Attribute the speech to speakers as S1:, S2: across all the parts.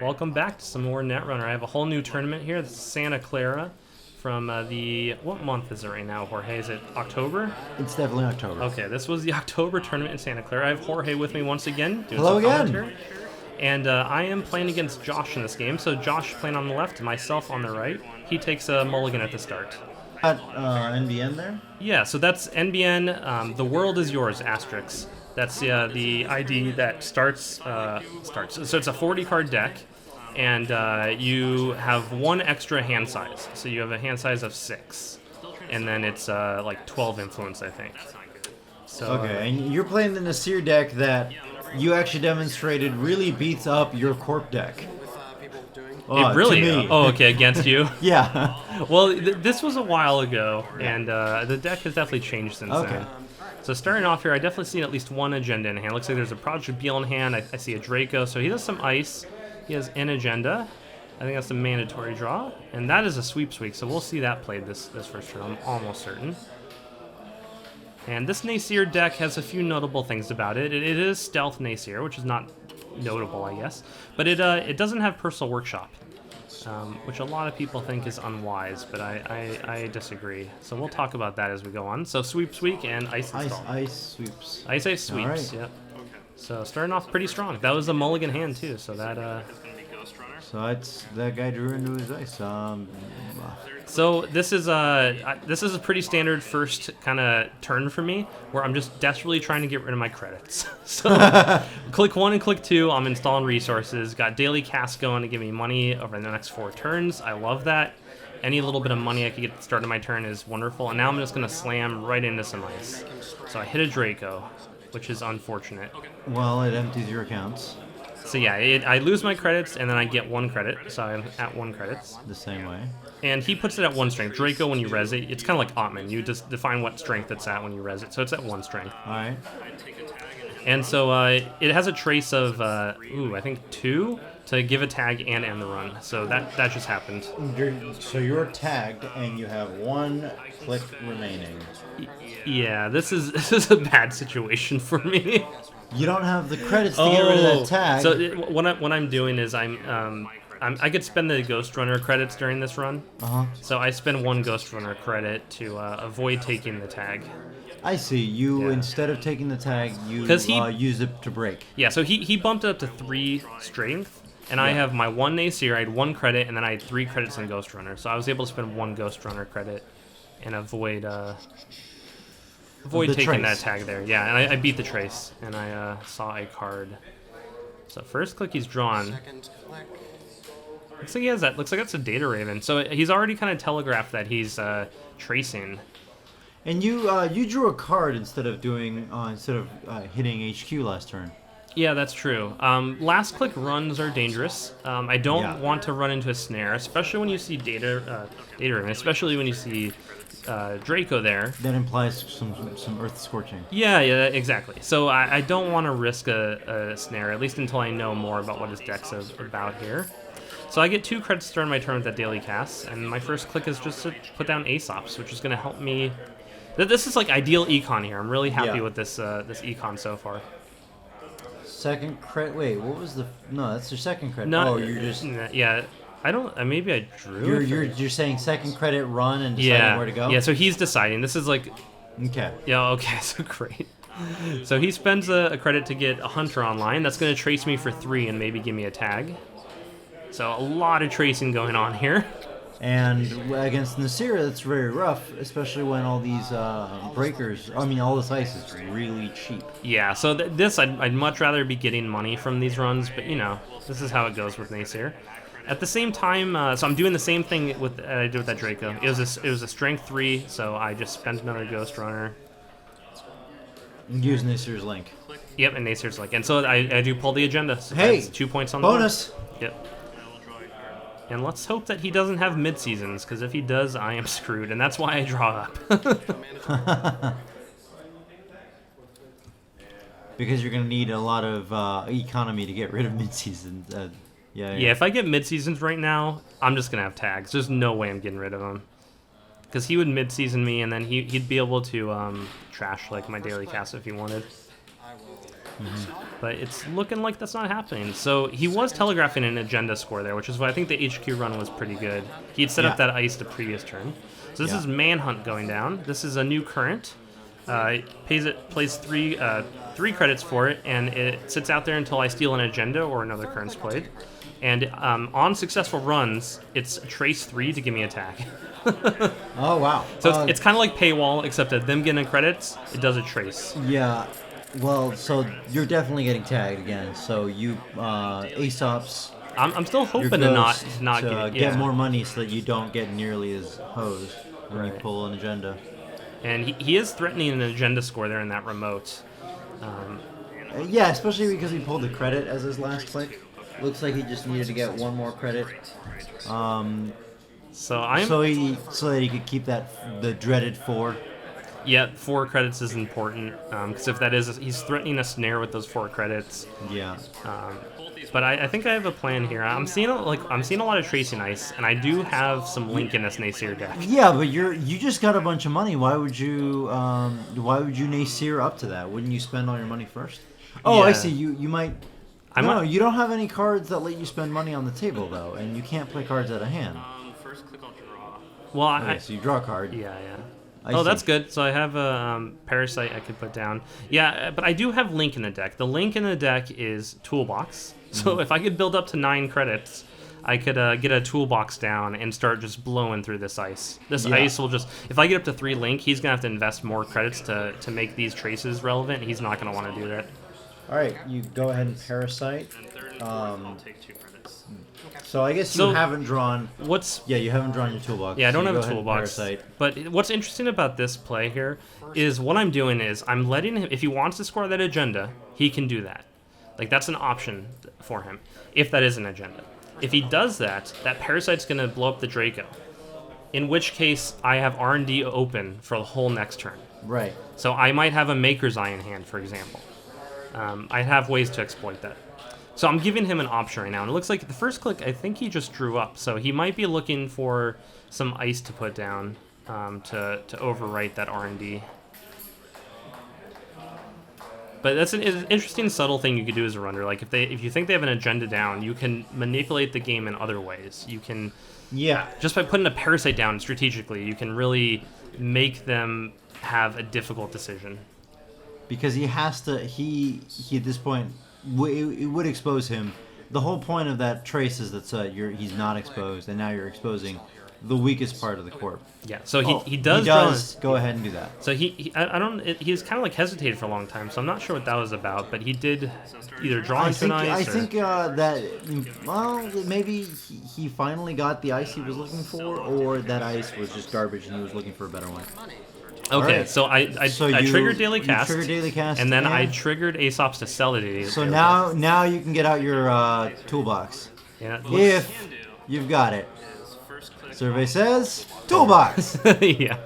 S1: Welcome back to some more Netrunner. I have a whole new tournament here. This is Santa Clara from what month is it right now, Jorge? Is it October?
S2: It's definitely October.
S1: Okay, this was the October tournament in Santa Clara. I have Jorge with me once again. Doing
S2: Hello
S1: some
S2: again.
S1: commentary. And I am playing against Josh in this game. So Josh playing on the left, myself on the right. He takes a mulligan at the start.
S2: Got NBN there?
S1: Yeah, so that's NBN. The world is yours, asterisk. That's the ID that starts. So it's a 40-card deck, and you have one extra hand size. So you have a hand size of 6, and then it's like 12 influence, I think. So,
S2: Okay, and you're playing the Nasir deck that you actually demonstrated really beats up your Corp deck.
S1: It really?
S2: To me.
S1: Oh, okay, against you.
S2: Yeah.
S1: Well, this was a while ago, and the deck has definitely changed since then. So starting off here, I definitely see at least one agenda in hand. Looks like there's a Project Beal in hand. I see a Draco, so he has some ice. He has an agenda. I think that's a mandatory draw, and that is a sweeps week, so we'll see that played this first turn. I'm almost certain. And this Nasir deck has a few notable things about it. It is Stealth Nasir, which is not notable, I guess, but it doesn't have Personal Workshop. Which a lot of people think is unwise, but I disagree. So we'll talk about that as we go on. So sweeps week and ice install.
S2: Ice sweeps.
S1: Ice sweeps,
S2: right.
S1: yep. So starting off pretty strong. That was a mulligan hand too, so that
S2: So that's that guy drew into his ice.
S1: So this is a pretty standard first kind of turn for me, where I'm just desperately trying to get rid of my credits. So click 1 and click 2, I'm installing resources. Got daily cast going to give me money over the next 4 turns. I love that. Any little bit of money I could get at the start of my turn is wonderful. And now I'm just gonna slam right into some ice. So I hit a Draco, which is unfortunate.
S2: Well, it empties your accounts.
S1: So yeah, I lose my credits and then I get 1 credit. So I'm at 1 credits.
S2: The same way.
S1: And he puts it at 1 strength. Draco, when you res it, it's kind of like Ottman. You just define what strength it's at when you res it. So it's at 1 strength.
S2: Alright.
S1: And so it has a trace of, I think 2 to give a tag and end the run. So that just happened.
S2: So you're tagged and you have 1 click remaining.
S1: Yeah, this is a bad situation for me.
S2: You don't have the credits to get rid of that tag.
S1: So what I'm doing is I could spend the Ghost Runner credits during this run. So I spend 1 Ghost Runner credit to avoid taking the tag.
S2: I see. You, instead of taking the tag, you use it to break.
S1: Yeah, so he bumped it up to 3 strength, and I have my 1 Nasir, I had 1 credit, and then I had 3 credits on Ghost Runner. So I was able to spend 1 Ghost Runner credit and avoid taking that tag there. Yeah, and I beat the trace, and I saw a card. So first click he's drawn. Looks like he has that. Looks like that's a Data Raven. So he's already kind of telegraphed that he's tracing.
S2: And you drew a card instead of doing hitting HQ last turn.
S1: Yeah, that's true. Last click runs are dangerous. I don't want to run into a snare, especially when you see Data Raven, especially when you see Draco there.
S2: That implies some Earth Scorching.
S1: Yeah, exactly. So I don't want to risk a snare, at least until I know more about what his deck's about here. So I get 2 credits to start my turn with that daily cast, and my first click is just to put down Aesops, which is going to help me. This is like ideal econ here. I'm really happy with this econ so far.
S2: Second credit. Wait, what was the? No, that's your second credit.
S1: No,
S2: you're just.
S1: Yeah, I don't. Maybe I drew.
S2: You're saying second credit run and deciding where to go.
S1: Yeah, so he's deciding. This is like.
S2: Okay.
S1: Yeah. Okay. So great. So he spends a credit to get a Hunter online. That's going to trace me for 3 and maybe give me a tag. So a lot of tracing going on here.
S2: And against Nasir, that's very rough, especially when all these breakers, all this ice is really cheap.
S1: Yeah, so I'd much rather be getting money from these runs, but this is how it goes with Nasir. At the same time, so I'm doing the same thing with I did with that Draco. It was a strength 3, so I just spent another Ghost Runner.
S2: Use Nasir's link.
S1: Yep, and Nasir's link. And so I do pull the agenda. So
S2: hey,
S1: that's 2 points on
S2: bonus.
S1: The board. Yep. And let's hope that he doesn't have mid-seasons, because if he does, I am screwed, and that's why I draw up.
S2: Because you're going to need a lot of economy to get rid of mid-seasons. Yeah,
S1: if I get mid-seasons right now, I'm just going to have tags. There's no way I'm getting rid of him. Because he would mid-season me, and then he'd be able to trash like my daily cast if he wanted. But it's looking like that's not happening. So he was telegraphing an agenda score there, which is why I think the HQ run was pretty good. He had set up that ice the previous turn. So this is Manhunt going down. This is a new current. Plays three credits for it, and it sits out there until I steal an agenda or another current's played. And on successful runs, it's trace 3 to give me a tag.
S2: Oh, wow.
S1: So it's kind of like paywall, except that them getting credits, it does a trace.
S2: Yeah. Well, so you're definitely getting tagged again. So you, Aesop's.
S1: I'm still hoping to not
S2: get more money so that you don't get nearly as hosed when you pull an agenda.
S1: And he is threatening an agenda score there in that remote.
S2: Yeah, especially because he pulled the credit as his last click. Looks like he just needed to get one more credit. So that he could keep the dreaded 4.
S1: Yeah, 4 credits is important because if that is, he's threatening a snare with those 4 credits.
S2: Yeah.
S1: But I think I have a plan here. I'm seeing a lot of tracing ice, and I do have some Link in this Nasir deck.
S2: Yeah, but you just got a bunch of money. Why would you Nasir up to that? Wouldn't you spend all your money first? Oh, yeah. I see. You might. No, you don't have any cards that let you spend money on the table though, and you can't play cards out of hand.
S1: First click, I'll draw. Well,
S2: so you draw a card.
S1: Yeah. Oh, that's good. So I have a Parasite I could put down. Yeah, but I do have Link in the deck. The Link in the deck is Toolbox. So if I could build up to 9 credits, I could get a Toolbox down and start just blowing through this ice. This ice will just... If I get up to 3 Link, he's going to have to invest more credits to make these traces relevant. He's not going to want to do that.
S2: All right, you go ahead and Parasite. I'll take 2 credits. So I guess you haven't drawn... you haven't drawn your Toolbox.
S1: Yeah, I don't have a Toolbox. But what's interesting about this play here is what I'm doing is I'm letting him... If he wants to score that agenda, he can do that. Like, that's an option for him, if that is an agenda. If he does that, that Parasite's going to blow up the Draco. In which case, I have R&D open for the whole next turn.
S2: Right.
S1: So I might have a Maker's Eye in hand, for example. I have ways to exploit that. So I'm giving him an option right now. And it looks like the first click, I think he just drew up. So he might be looking for some ice to put down to overwrite that R&D. But that's an interesting, subtle thing you could do as a runner. Like if you think they have an agenda down, you can manipulate the game in other ways. You can, just by putting a Parasite down strategically, you can really make them have a difficult decision.
S2: Because he has to. He at this point, it would expose him. The whole point of that trace is that he's not exposed, and now you're exposing the weakest part of the corp.
S1: Yeah, so he does
S2: go ahead and do that.
S1: So he was kind of like hesitated for a long time, so I'm not sure what that was about, but he did either draw into an ice.
S2: I think that maybe he finally got the ice he was looking for, or that ice was just garbage and he was looking for a better one.
S1: Okay, right. So I triggered Daily Cast, and then I
S2: and
S1: triggered Aesop's to sell the Daily
S2: So now you can get out your Toolbox.
S1: Yeah,
S2: if you've got it. Survey says Toolbox.
S1: Yeah.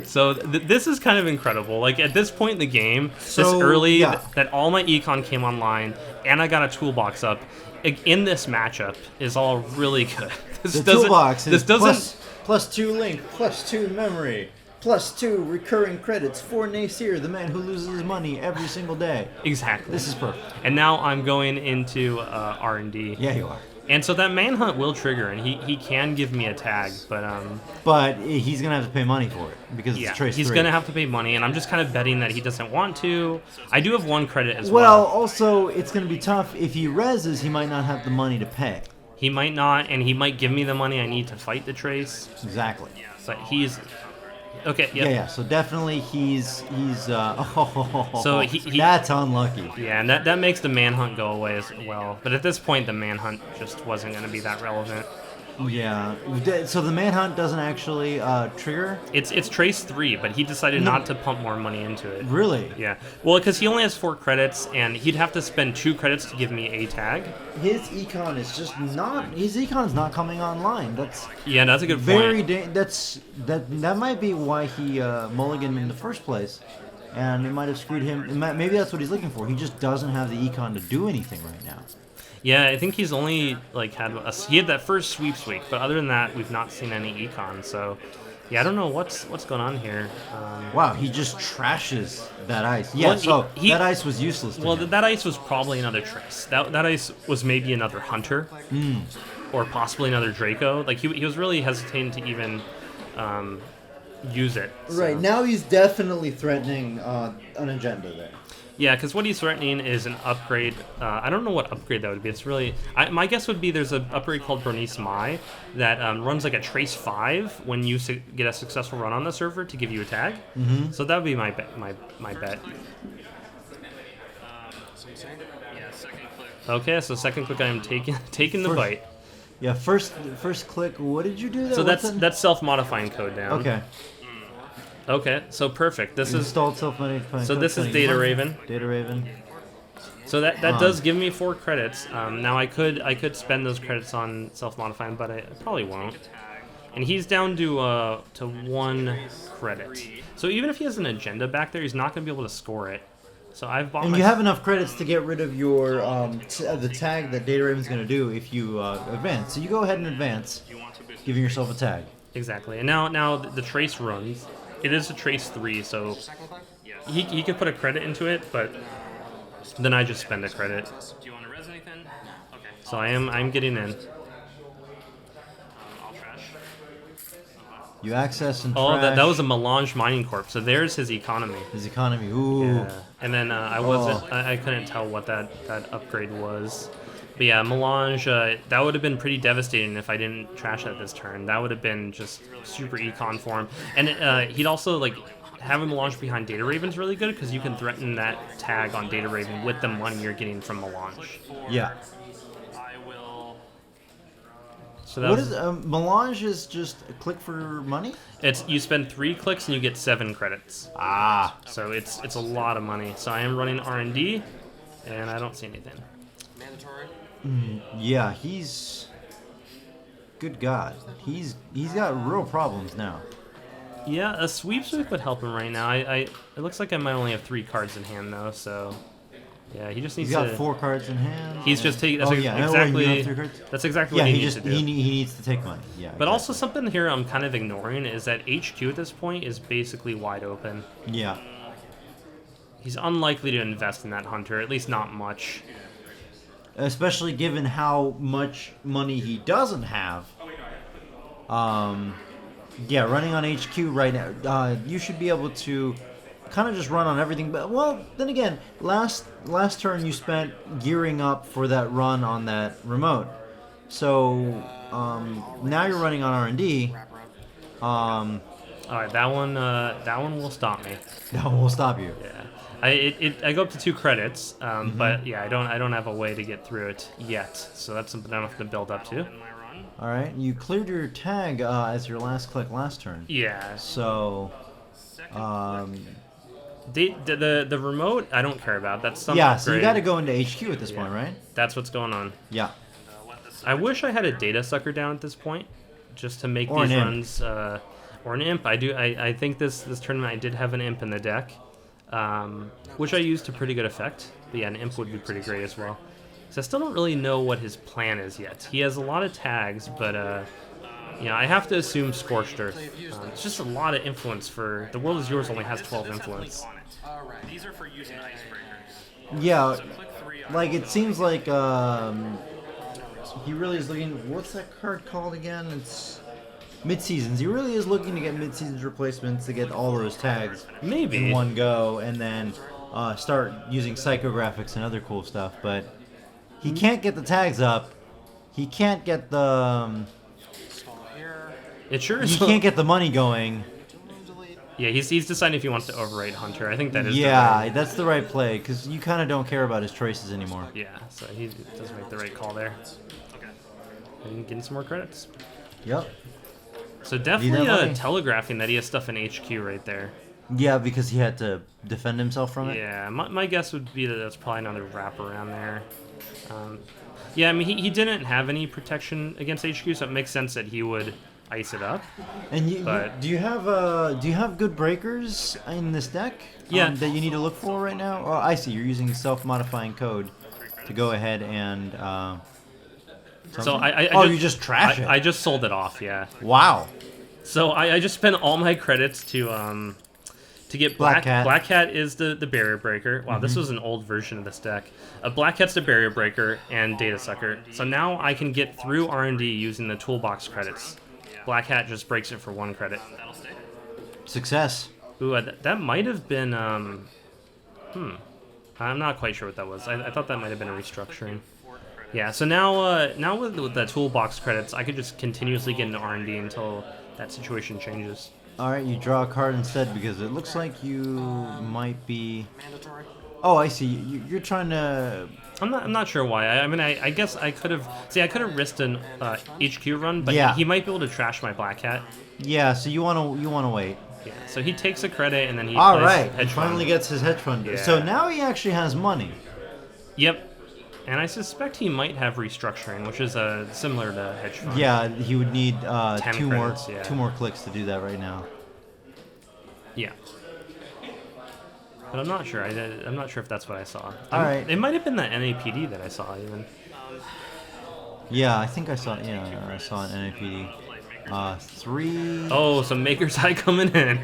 S1: So this is kind of incredible. Like at this point in the game, this early, that all my econ came online, and I got a Toolbox up. In this matchup is all really good.
S2: The Toolbox is plus 2 Link, plus 2 memory. Plus 2 recurring credits for Nasir, the man who loses his money every single day.
S1: Exactly.
S2: This is perfect.
S1: And now I'm going into R&D.
S2: Yeah, you are.
S1: And so that Manhunt will trigger, and he can give me a tag,
S2: but he's gonna have to pay money for it because it's trace 3.
S1: He's gonna have to pay money, and I'm just kind of betting that he doesn't want to. I do have 1 credit as
S2: well. Well, also it's gonna be tough if he reses. He might not have the money to pay.
S1: He might not, and he might give me the money I need to fight the trace.
S2: Exactly.
S1: But he's. Okay. Yep.
S2: Yeah. So definitely he's.
S1: So
S2: that's unlucky.
S1: Yeah, and that makes the Manhunt go away as well. But at this point, the Manhunt just wasn't going to be that relevant.
S2: Yeah. So the Manhunt doesn't actually trigger?
S1: It's trace 3, but he decided not to pump more money into it.
S2: Really?
S1: Yeah. Well, because he only has 4 credits, and he'd have to spend 2 credits to give me a tag.
S2: His econ is just not. His econ's not coming online. That's
S1: a good point.
S2: That might be why he mulliganed in the first place, and it might have screwed him. Maybe that's what he's looking for. He just doesn't have the econ to do anything right now.
S1: Yeah, I think he's only he had that first sweeps week, but other than that, we've not seen any econ. So Yeah, I don't know what's going on here.
S2: Wow, he just trashes that ice. Yeah,
S1: Well,
S2: so
S1: he-
S2: that ice was useless to
S1: Well,
S2: him.
S1: that ice was probably another trace. That ice was maybe another hunter, or possibly another Draco. Like he was really hesitating to even use it. So.
S2: Right, now he's definitely threatening an agenda there.
S1: Yeah, because what he's threatening is an upgrade. I don't know what upgrade that would be. It's really... my guess would be there's an upgrade called Bernice Mai that runs like a Trace 5 when you get a successful run on the server to give you a tag. Mm-hmm. So that would be my bet. Okay, so second click, I'm taking the bite.
S2: Yeah, first click. What did you do there?
S1: So that's self-modifying code down.
S2: Okay.
S1: Okay, so perfect. This is
S2: installed self-modifying.
S1: So this is Data Raven.
S2: Data Raven.
S1: So that does give me 4 credits. Now I could spend those credits on self-modifying, but I probably won't. And he's down to 1 credit. So even if he has an agenda back there, he's not going to be able to score it. So I've bought.
S2: And you have enough credits to get rid of your the tag that Data Raven's going to do if you advance. So you go ahead and advance, giving yourself a tag.
S1: Exactly. And now the trace runs. It is a Trace 3, so he could put a credit into it, but then I just spend a credit. Do you want to res anything? Okay. So I'm getting in. I'll trash.
S2: You access and
S1: trash.
S2: trash.
S1: That was a Melange Mining Corp. So there's his economy.
S2: His economy. Ooh.
S1: Yeah. And then I couldn't tell what that upgrade was. But yeah, Melange, that would have been pretty devastating if I didn't trash that this turn. That would have been just super econ for him. And he'd also, like, having Melange behind Data Raven's really good because you can threaten that tag on Data Raven with the money you're getting from Melange.
S2: Yeah.
S1: So that
S2: what is Melange is just a click for money?
S1: You spend 3 clicks and you get 7 credits.
S2: Ah.
S1: So it's a lot of money. So I am running R&D, and I don't see anything.
S2: Yeah, he's... Good God. He's got real problems now.
S1: Yeah, a sweep would help him right now. It looks like I might only have 3 cards in hand, though, so... Yeah, he just needs to...
S2: He's got 4 cards in hand.
S1: He's just taking... That's exactly what he needs to do.
S2: He needs to take money, yeah.
S1: But also something here I'm kind of ignoring is that HQ at this point is basically wide open.
S2: Yeah.
S1: He's unlikely to invest in that hunter, at least not much.
S2: Especially given how much money he doesn't have. Yeah, running on HQ right now, you should be able to kind of just run on everything. But well, then again, last turn you spent gearing up for that run on that remote. So now you're running on R&D. All
S1: right, that one will stop me.
S2: That one will stop you.
S1: Yeah. I go up to 2 credits, but yeah, I don't have a way to get through it yet, so that's something I don't have to build up to.
S2: All right, you cleared your tag as your last click last turn.
S1: Yeah.
S2: So,
S1: the remote I don't care about. That's something.
S2: Yeah, so you got to go into HQ at this point, right?
S1: That's what's going on.
S2: Yeah.
S1: I wish I had a data sucker down at this point, just to make these runs. Or an imp. I think this tournament I did have an imp in the deck. Which I used to pretty good effect. But yeah, an imp would be pretty great as well. So I still don't really know what his plan is yet. He has a lot of tags, but I have to assume Scorched Earth. It's just a lot of influence for... The World Is Yours only has 12 influence.
S3: These are for using icebreakers.
S2: Yeah, like it seems like he really is looking... What's that card called again? It's... Mid-seasons. He really is looking to get mid-seasons replacements to get all those tags in one go, and then start using psychographics and other cool stuff. But he can't get the tags up. He can't get the.
S1: It sure is.
S2: He can't get the money going.
S1: Yeah, he's deciding if he wants to overwrite Hunter. I think that is.
S2: Yeah, that's the right play because you kind of don't care about his choices anymore.
S1: Yeah, so he does make the right call there. Okay, and getting some more credits.
S2: Yep.
S1: So definitely telegraphing that he has stuff in HQ right there.
S2: Yeah, because he had to defend himself from it?
S1: Yeah, my guess would be that that's probably another wraparound there. Yeah, I mean, he didn't have any protection against HQ, so it makes sense that he would ice it up.
S2: And do you have good breakers in this deck?
S1: Yeah.
S2: That you need to look for right now? Oh, I see. You're using self-modifying code to go ahead and...
S1: So
S2: you just trash it.
S1: I just sold it off, yeah.
S2: Wow.
S1: So I just spent all my credits to get
S2: Black Cat.
S1: Black Cat is the barrier breaker. Wow, this was an old version of this deck. Black Cat's the barrier breaker and Data Sucker. So now I can get through R&D using the toolbox credits. Black Cat just breaks it for 1 credit.
S2: Success.
S1: Ooh, that might have been I'm not quite sure what that was. I thought that might have been a restructuring. Yeah, so now with the toolbox credits, I could just continuously get into R&D until that situation changes.
S2: All right, you draw a card instead because it looks like you might be. Oh, I see. You're trying to.
S1: I'm not sure why. I mean, I guess I could have. See, I could have risked an HQ run, but
S2: yeah.
S1: he might be able to trash my Black Cat.
S2: Yeah. So you wanna wait.
S1: Yeah. So he takes a credit and then he.
S2: All
S1: plays
S2: right.
S1: Hedge
S2: He finally
S1: fund.
S2: gets his hedge fund.
S1: Yeah.
S2: So now he actually has money.
S1: Yep. And I suspect he might have restructuring, which is similar to hedge fund.
S2: Yeah, he would need
S1: 10
S2: two
S1: credits,
S2: more
S1: yeah.
S2: 2 more clicks to do that right now.
S1: Yeah. But I'm not sure. I'm not sure if that's what I saw.
S2: All right.
S1: It might have been that NAPD that I saw even.
S2: Yeah, I think I saw. Yeah, I saw an NAPD. 3.
S1: Oh, some Maker's Eye coming in.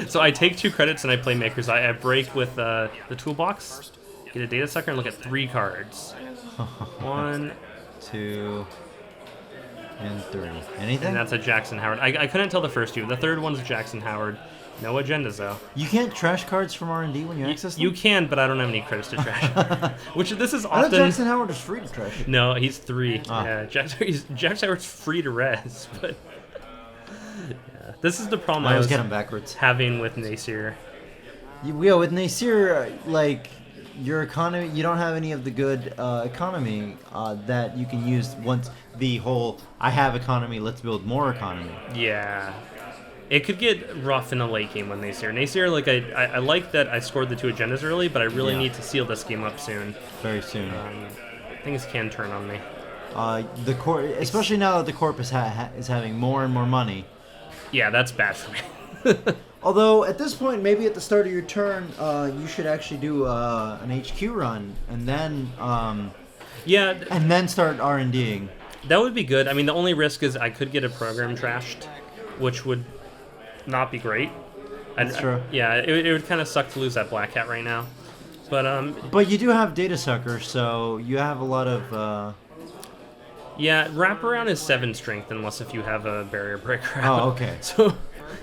S1: So I take 2 credits and I play Maker's Eye. I break with the toolbox, get a Data Sucker, and look at 3 cards. 1,
S2: 2, and 3. Anything?
S1: and that's a Jackson Howard. I couldn't tell the first 2. The third one's Jackson Howard. No agendas though.
S2: You can't trash cards from R&D when you access them?
S1: You can, but I don't have any credits to trash. Which this is
S2: I thought
S1: often.
S2: Jackson Howard is free to trash.
S1: No, he's 3.
S2: Ah.
S1: Yeah, Jackson Howard's free to res, but yeah, this is the problem
S2: I
S1: I
S2: always
S1: was
S2: get them backwards.
S1: having with Nasir.
S2: Yeah, with Nasir, like, your economy, you don't have any of the good economy that you can use once the whole, I have economy, let's build more economy.
S1: Yeah. It could get rough in a late game with Nasir. Nasir, like, I like that I scored the 2 agendas early, but I really need to seal this game up soon.
S2: Very soon.
S1: Things can turn on me.
S2: The corp, especially now that the corp is having more and more money.
S1: Yeah, that's bad for me.
S2: Although at this point, maybe at the start of your turn, you should actually do an HQ run and then
S1: Yeah,
S2: and then start R&Ding.
S1: that would be good. I mean, the only risk is I could get a program trashed, which would not be great.
S2: That's true.
S1: Yeah, it would kind of suck to lose that Black Cat right now.
S2: But you do have Data Sucker, so you have a lot of.
S1: Yeah, wraparound is 7 strength unless if you have a barrier breaker out.
S2: Oh, okay.
S1: So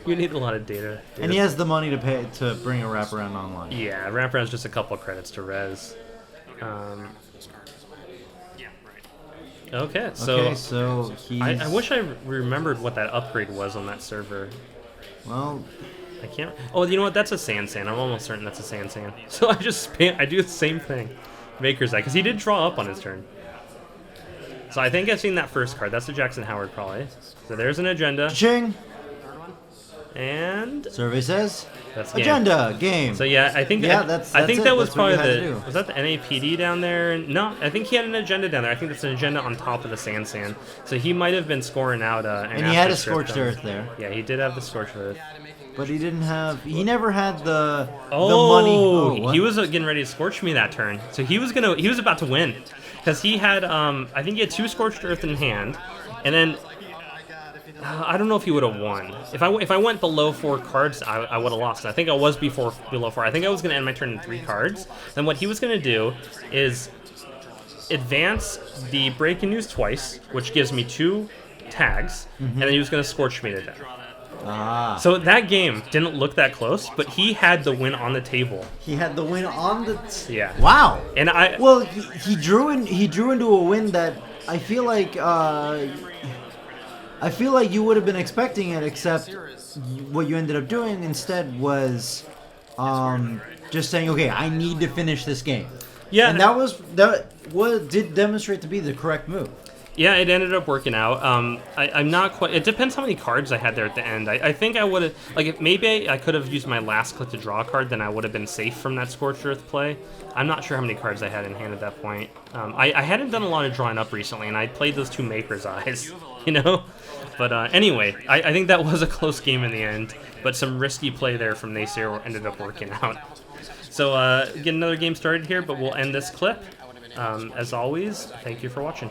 S1: you need a lot of data.
S2: And he has the money to pay to bring a wraparound online.
S1: Yeah, wraparound's just a couple of credits to res. Okay,
S2: so he's.
S1: I wish I remembered what that upgrade was on that server.
S2: Well,
S1: I can't. Oh, you know what? That's a SanSan. I'm almost certain that's a SanSan. So I just I do the same thing. Maker's Eye, because he did draw up on his turn. So I think I've seen that first card. That's the Jackson Howard, probably. So there's an agenda.
S2: Ching.
S1: And
S2: Survey says.
S1: that's game.
S2: Agenda game.
S1: So yeah, I think
S2: Yeah,
S1: I think that was
S2: That's what you
S1: probably
S2: had to do.
S1: was that the NAPD down there? No, I think he had an agenda down there. I think that's an agenda on top of the SanSan. So he might have been scoring out.
S2: And he had a Scorched Earth there.
S1: Yeah, he did have the Scorched Earth.
S2: But he didn't have. He never had the money.
S1: Oh, he was getting ready to scorch me that turn. So he was about to win, because he had I think he had 2 Scorched Earth in hand, and then I don't know if he would have won. If I went below 4 cards, I would have lost. I think I was below 4. I think I was going to end my turn in 3 cards. Then what he was going to do is advance the breaking news twice, which gives me 2 tags, and then he was going to scorch me to death.
S2: Ah.
S1: So that game didn't look that close, but he had the win on the table.
S2: He had the win on the.
S1: Yeah.
S2: Wow.
S1: And
S2: Well, he drew in. He drew into a win that I feel like. I feel like you would have been expecting it, except what you ended up doing instead was, just saying, okay, I need to finish this game.
S1: Yeah.
S2: And that did demonstrate to be the correct move.
S1: Yeah, it ended up working out. I'm not quite. It depends how many cards I had there at the end. I think I would have, like, if maybe I could have used my last click to draw a card, then I would have been safe from that Scorched Earth play. I'm not sure how many cards I had in hand at that point. I hadn't done a lot of drawing up recently, and I played those 2 Maker's Eyes, you know. But anyway, I think that was a close game in the end. But some risky play there from Nasir ended up working out. So get another game started here, but we'll end this clip. As always, thank you for watching.